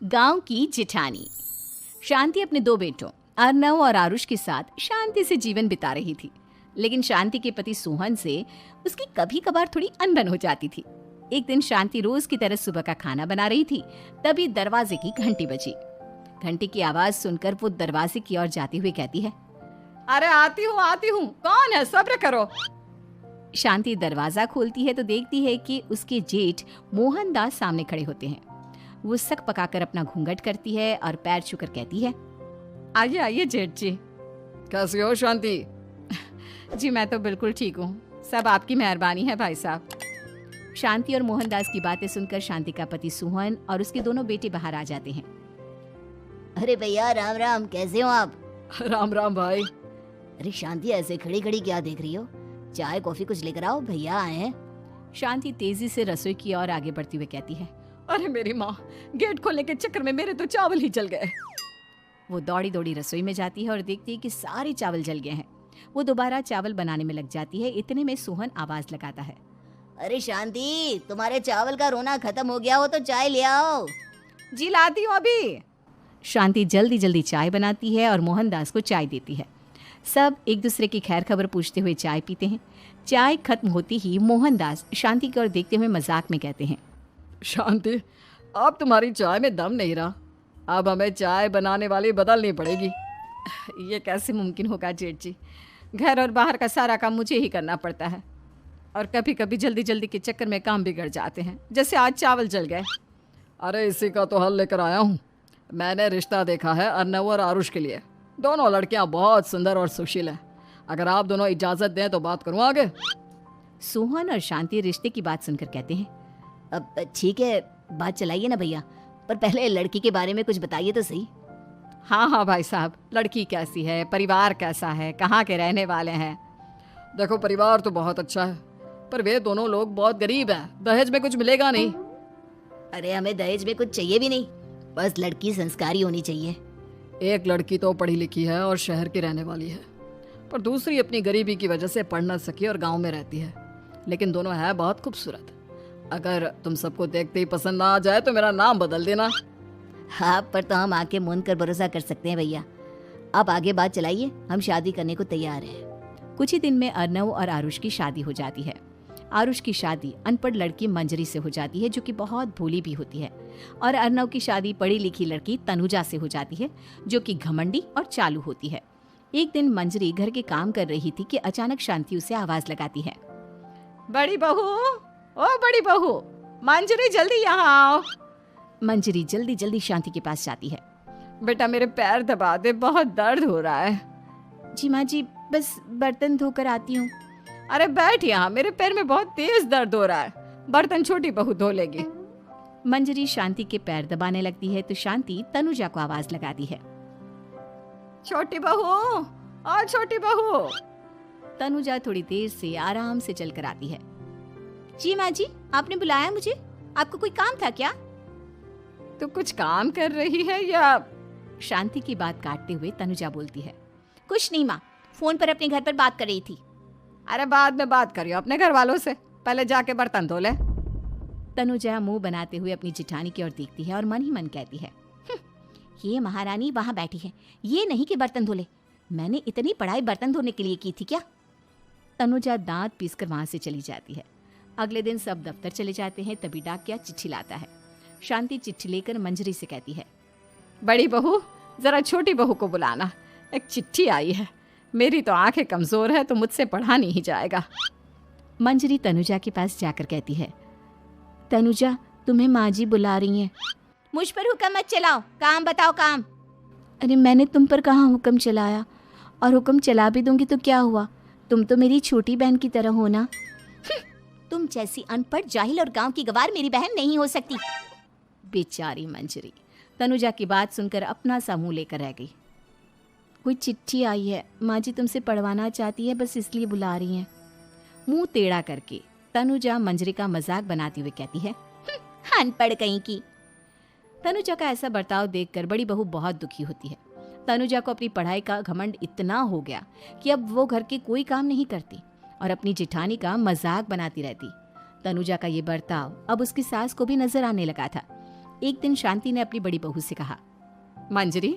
गांव की जिठानी। शांति अपने दो बेटों अर्नव और आरुष के साथ शांति से जीवन बिता रही थी, लेकिन शांति के पति सोहन से उसकी कभी कभार थोड़ी अनबन हो जाती थी। एक दिन शांति रोज की तरह सुबह का खाना बना रही थी, तभी दरवाजे की घंटी बजी। घंटी की आवाज सुनकर वो दरवाजे की ओर जाते हुए कहती है, अरे आती हूँ, कौन है, सब्र करो। शांति दरवाजा खोलती है तो देखती है कि उसके जेठ मोहनदास सामने खड़े होते हैं। वो सक पकाकर अपना घूंघट करती है और पैर छूकर कहती है, आइए आइए जेठ जी। कैसी हो शांति? जी मैं तो बिल्कुल ठीक हूँ, सब आपकी मेहरबानी है भाई साहब। शांति और मोहनदास की बातें सुनकर शांति का पति सोहन और उसके दोनों बेटे बाहर आ जाते हैं। अरे भैया राम राम, कैसे हो आप? राम राम भाई। अरे शांति, ऐसे खड़ी खड़ी क्या देख रही हो? चाय कॉफी कुछ लेकर आओ, भैया आए हैं। शांति तेजी से रसोई की ओर आगे बढ़ती हुई कहती है, अरे मेरी माँ, गेट खोलने के चक्कर में मेरे तो चावल ही जल गए। वो दौड़ी दौड़ी रसोई में जाती है और देखती है कि सारे चावल जल गए हैं। वो दोबारा चावल बनाने में लग जाती है। इतने में सोहन आवाज लगाता है, अरे शांति, तुम्हारे चावल का रोना खत्म हो गया हो तो चाय ले आओ। जी लाती हूँ अभी। शांति जल्दी जल्दी चाय बनाती है और मोहनदास को चाय देती है। सब एक दूसरे की खैर खबर पूछते हुए चाय पीते हैं। चाय खत्म होती ही मोहनदास शांति की ओर देखते हुए मजाक में कहते हैं, शांति, अब तुम्हारी चाय में दम नहीं रहा, अब हमें चाय बनाने वाली बदलनी पड़ेगी। ये कैसे मुमकिन होगा जेठ जी, घर और बाहर का सारा काम मुझे ही करना पड़ता है और कभी कभी जल्दी जल्दी के चक्कर में काम बिगड़ जाते हैं, जैसे आज चावल जल गए। अरे इसी का तो हल लेकर आया हूँ। मैंने रिश्ता देखा है अर्नव और आरुष के लिए। दोनों लड़कियां बहुत सुंदर और सुशील हैं। अगर आप दोनों इजाजत दें तो बात करूँ आगे। सोहन और शांति रिश्ते की बात सुनकर कहते हैं, अब ठीक है, बात चलाइए ना भैया, पर पहले लड़की के बारे में कुछ बताइए तो सही। हाँ भाई साहब, लड़की कैसी है, परिवार कैसा है, कहाँ के रहने वाले हैं? देखो, परिवार तो बहुत अच्छा है, पर वे दोनों लोग बहुत गरीब हैं। दहेज में कुछ मिलेगा नहीं। अरे हमें दहेज में कुछ चाहिए भी नहीं, बस लड़की संस्कारी होनी चाहिए। एक लड़की तो पढ़ी लिखी है और शहर की रहने वाली है, पर दूसरी अपनी गरीबी की वजह से पढ़ न सकी और गांव में रहती है, लेकिन दोनों है बहुत खूबसूरत। अगर तुम सबको देखते ही पसंद ना आ जाए तो मेरा नाम बदल देना। हाँ, पर तो हम आके मूंद कर भरोसा कर सकते हैं भैया। आप आगे बात चलाइए, हम शादी करने को तैयार हैं। कुछ ही दिन में अर्नव और आरुष की शादी हो जाती है। आरुष की शादी अनपढ़ लड़की मंजरी से हो जाती है, जो कि बहुत भोली भी होती है, और अर्नव की शादी पढ़ी लिखी लड़की तनुजा से हो जाती है, जो कि घमंडी और चालू होती है। एक दिन मंजरी घर के काम कर रही थी कि अचानक शांति उसे आवाज लगाती है, बड़ी बहू, ओ बड़ी बहू, मंजरी जल्दी यहाँ आओ। मंजरी जल्दी जल्दी शांति के पास जाती है। बेटा मेरे पैर दबा दे, बहुत दर्द हो रहा है। जी माँ जी, बस बर्तन धोकर आती हूँ। अरे बैठ यहाँ, मेरे पैर में बहुत तेज दर्द हो रहा है, बर्तन छोटी बहू धो लेगी। मंजरी शांति के पैर दबाने लगती है तो शांति तनुजा को आवाज लगाती है, छोटी बहू, ओ छोटी बहू। तनुजा थोड़ी देर से आराम से चलकर आती है। जी माँ जी, आपने बुलाया मुझे? आपको कोई काम था क्या? तू कुछ काम कर रही है या? शांति की बात काटते हुए तनुजा बोलती है, कुछ नहीं माँ, फोन पर अपने घर पर बात कर रही थी। अरे बाद में बात करियो अपने घर वालों से, पहले जाके बर्तन धो ले। तनुजा मुंह बनाते हुए अपनी जिठानी की ओर देखती है और मन ही मन कहती है, ये महारानी वहाँ बैठी है, ये नहीं कि बर्तन धो ले। मैंने इतनी पढ़ाई बर्तन धोने के लिए की थी क्या? तनुजा दांत पीसकर वहां से चली जाती है। अगले दिन सब दफ्तर चले जाते हैं, तभी डाकिया चिट्ठी लाता है। शांति चिट्ठी लेकर मंजरी से कहती है, बड़ी बहू, जरा छोटी बहू को बुलाना, एक चिट्ठी आई है। मेरी तो आंखें कमजोर है तो मुझसे पढ़ा नहीं जाएगा। मंजरी तनुजा के पास जाकर कहती है, तनुजा, तुम्हें माँ जी बुला रही हैं। मुझ पर हुक्म मत चलाओ, काम बताओ काम। अरे मैंने तुम पर कहाँ हुक्म चलाया, और हुक्म चला भी दूंगी तो क्या हुआ, तुम तो मेरी छोटी बहन की तरह हो ना। तुम जैसी अनपढ़, जाहिल और गांव की गवार मेरी बहन नहीं हो सकती। बेचारी मंजरी तनुजा की बात सुनकर अपना सा मुंह लेकर रह गई। कोई चिट्ठी आई है, माँ जी तुमसे पढ़वाना चाहती है, बस इसलिए बुला रही हैं। मुंह टेढ़ा करके तनुजा मंजरी का मजाक बनाती हुए कहती है, अनपढ़ कहीं की। तनुजा का ऐसा बर्ताव देखकर बड़ी बहू बहुत दुखी होती है। तनुजा को अपनी पढ़ाई का घमंड इतना हो गया कि अब वो घर के कोई काम नहीं करती और अपनी जिठानी का मजाक बनाती रहती। तनुजा का ये बर्ताव अब उसकी सास को भी नजर आने लगा था। एक दिन शांति ने अपनी बड़ी बहू से कहा, मंजरी,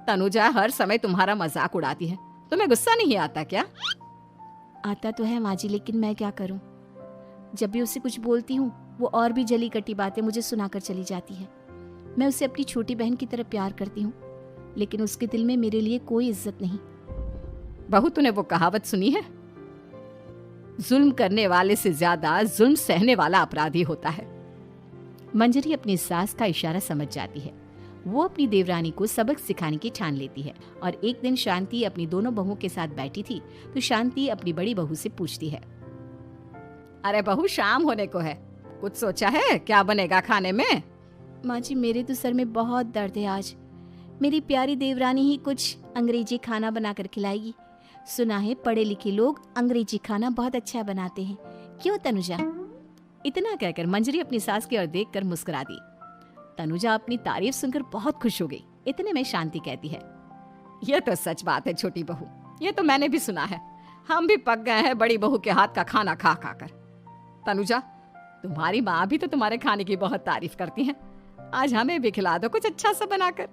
तनुजा हर समय तुम्हारा मजाक उड़ाती है, तुम्हें गुस्सा नहीं आता क्या? आता तो है माँ जी, लेकिन मैं क्या करूं? जब भी उसे कुछ बोलती हूँ वो और भी जली कटी बातें मुझे सुनाकर चली जाती है। मैं उसे अपनी छोटी बहन की तरह प्यार करती हूँ, लेकिन उसके दिल में मेरे लिए कोई इज्जत नहीं। बहू, तूने वो कहावत सुनी है, जुल्म करने वाले से ज्यादा जुल्म सहने वाला अपराधी होता है। मंजरी अपनी सास का इशारा समझ जाती है। वो अपनी देवरानी को सबक सिखाने की ठान लेती है। और एक दिन शांति अपनी दोनों बहुओं के साथ बैठी थी तो शांति अपनी बड़ी बहू से पूछती है, अरे बहू, शाम होने को है, कुछ सोचा है क्या बनेगा खाने में? माँ जी, मेरे तो सर में बहुत दर्द है आज। मेरी प्यारी देवरानी ही कुछ अंग्रेजी खाना बनाकर खिलाएगी। सुना है पढ़े लिखे लोग अंग्रेजी खाना बहुत अच्छा बनाते हैं, क्यों तनुजा? इतना कहकर मंजरी अपनी सास की ओर देखकर मुस्कुरा दी। तनुजा अपनी तारीफ सुनकर बहुत खुश हो गई। इतने में शांति कहती है, यह तो सच बात है छोटी बहू, ये तो मैंने भी सुना है। हम भी पक गए हैं बड़ी बहू के हाथ का खाना खा खा कर। तनुजा, तुम्हारी माँ भी तो तुम्हारे खाने की बहुत तारीफ करती हैं। आज हमें भी खिला दो कुछ अच्छा सा बनाकर।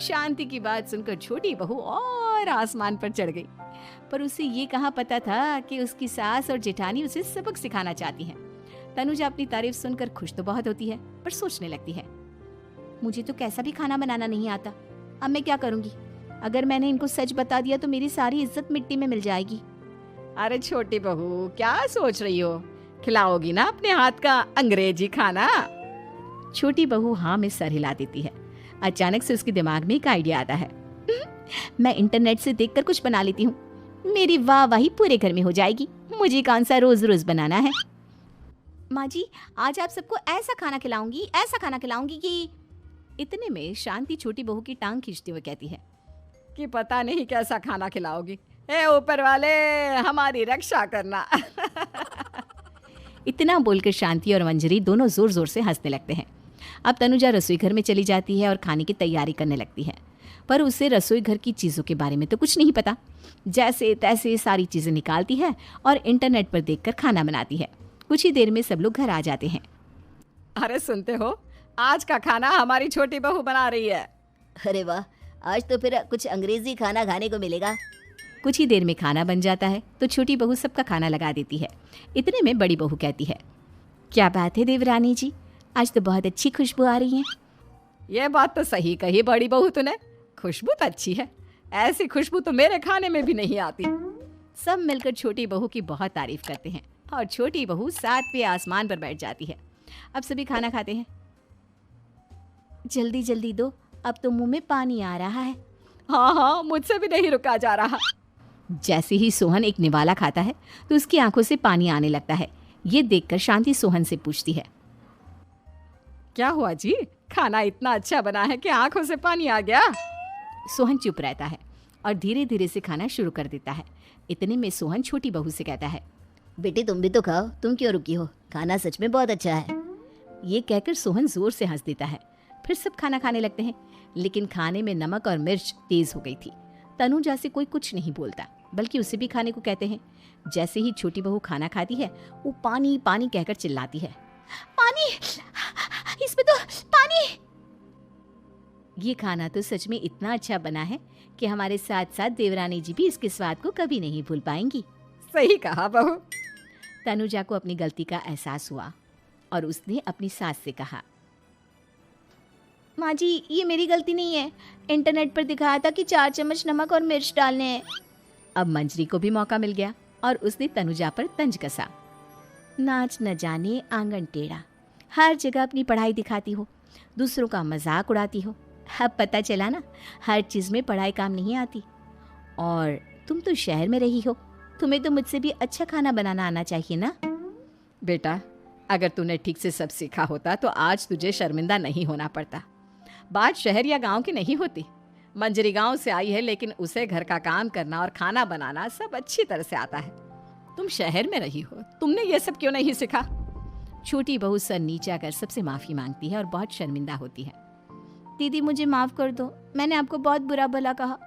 शांति की बात सुनकर छोटी बहू और आसमान पर चढ़ गई, पर उसे ये कहाँ पता था कि उसकी सास और जेठानी उसे सबक सिखाना चाहती हैं। तनुजा अपनी तारीफ सुनकर खुश तो बहुत होती है, पर सोचने लगती है, मुझे तो कैसा भी खाना बनाना नहीं आता। अब मैं क्या करूंगी? अगर मैंने इनको सच बता दिया तो मेरी सारी इज्जत मिट्टी में मिल जाएगी। अरे छोटी बहू, क्या सोच रही हो? खिलाओगी ना अपने हाथ का अंग्रेजी खाना? छोटी बहू हाँ में सर हिला देती है। अचानक से उसके दिमाग में एक आइडिया आता है। मैं इंटरनेट से देखकर कुछ बना लेती हूँ, मेरी वाहवाही पूरे घर में हो जाएगी। मुझे कौन सा रोज रोज बनाना है। माँ जी, आज आप सबको ऐसा खाना खिलाऊंगी कि... इतने में शांति छोटी बहू की टांग खींचते हुए कहती है कि पता नहीं कैसा खाना खिलाओगी। ए ऊपर वाले, हमारी रक्षा करना। इतना बोलकर शांति और मंजरी दोनों जोर जोर से हंसने लगते हैं। अब तनुजा रसोई घर में चली जाती है और खाने की तैयारी करने लगती है, पर उसे रसोई घर की चीज़ों के बारे में तो कुछ नहीं पता। जैसे तैसे सारी चीज़ें निकालती है और इंटरनेट पर देखकर खाना बनाती है। कुछ ही देर में सब लोग घर आ जाते हैं। अरे सुनते हो, आज का खाना हमारी छोटी बहू बना रही है। अरे वाह, आज तो फिर कुछ अंग्रेजी खाना खाने को मिलेगा। कुछ ही देर में खाना बन जाता है तो छोटी बहू सबका खाना लगा देती है। इतने में बड़ी बहू कहती है, क्या बात है देवरानी जी, आज तो बहुत अच्छी खुशबू आ रही है। ये बात तो सही कही बड़ी बहू तूने, खुशबू तो अच्छी है। ऐसी खुशबू तो मेरे खाने में भी नहीं आती। सब मिलकर छोटी बहू की बहुत तारीफ करते हैं और छोटी बहू 7वें आसमान पर बैठ जाती है। अब सभी खाना खाते हैं। जल्दी जल्दी दो, अब तो मुंह में पानी आ रहा है। हाँ, मुझसे भी नहीं रुका जा रहा। जैसे ही सोहन एक निवाला खाता है तो उसकी आंखों से पानी आने लगता है। ये देखकर शांति सोहन से पूछती है, क्या हुआ जी, खाना इतना अच्छा बना है कि आंखों से पानी आ गया? सोहन चुप रहता है और धीरे धीरे से खाना शुरू कर देता है। इतने में सोहन छोटी बहू से कहता है, बेटी तुम भी तो खाओ, तुम क्यों रुकी हो? खाना सच में बहुत अच्छा है। ये कहकर सोहन जोर से हंस देता है। फिर सब खाना खाने लगते हैं, लेकिन खाने में नमक और मिर्च तेज हो गई थी। तनुजा से कोई कुछ नहीं बोलता, बल्कि उसे भी खाने को कहते हैं। जैसे ही छोटी बहू खाना खाती है वो पानी पानी कहकर चिल्लाती है, पानी, इसमें तो पानी। ये खाना तो सच में इतना अच्छा बना है कि हमारे साथ साथ देवरानी जी भी इसके स्वाद को कभी नहीं भूल पाएंगी। सही कहा बहू। तनुजा को अपनी गलती का एहसास हुआ और उसने अपनी सास से कहा, माँ जी, ये मेरी गलती नहीं है। इंटरनेट पर दिखाया था कि 4 चम्मच नमक और मिर्च डालने हैं। अब मंजरी को भी मौका मिल गया और उसने तनुजा पर तंज कसा। नाच न जाने आंगन टेढ़ा, हर जगह अपनी पढ़ाई दिखाती हो, दूसरों का मजाक उड़ाती हो। अब पता चला ना, हर चीज़ में पढ़ाई काम नहीं आती। और तुम तो शहर में रही हो, तुम्हें तो मुझसे भी अच्छा खाना बनाना आना चाहिए ना। बेटा, अगर तूने ठीक से सब सीखा होता तो आज तुझे शर्मिंदा नहीं होना पड़ता। बात शहर या गांव की नहीं होती। मंजरी गांव से आई है, लेकिन उसे घर का काम करना और खाना बनाना सब अच्छी तरह से आता है। तुम शहर में रही हो, तुमने ये सब क्यों नहीं सीखा? छोटी बहू सर नीचा कर सबसे माफी मांगती है और बहुत शर्मिंदा होती है। दीदी, मुझे माफ़ कर दो। मैंने आपको बहुत बुरा भला कहा,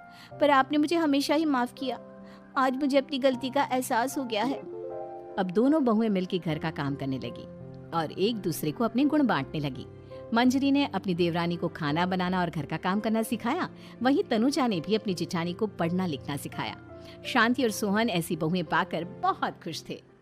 पर आपने मुझे हमेशा ही माफ़ किया। आज मुझे अपनी गलती का एहसास हो गया है। अब दोनों बहुएं मिलकर घर का काम करने लगी और एक दूसरे को अपने गुण बांटने लगी। मंजरी ने अपनी देवरानी को खाना बनाना और घर का काम करना सिखाया, वहीं तनुजा ने भी अपनी जिठानी को पढ़ना लिखना सिखाया। शांति और सोहन ऐसी बहुएं पाकर बहुत खुश थे।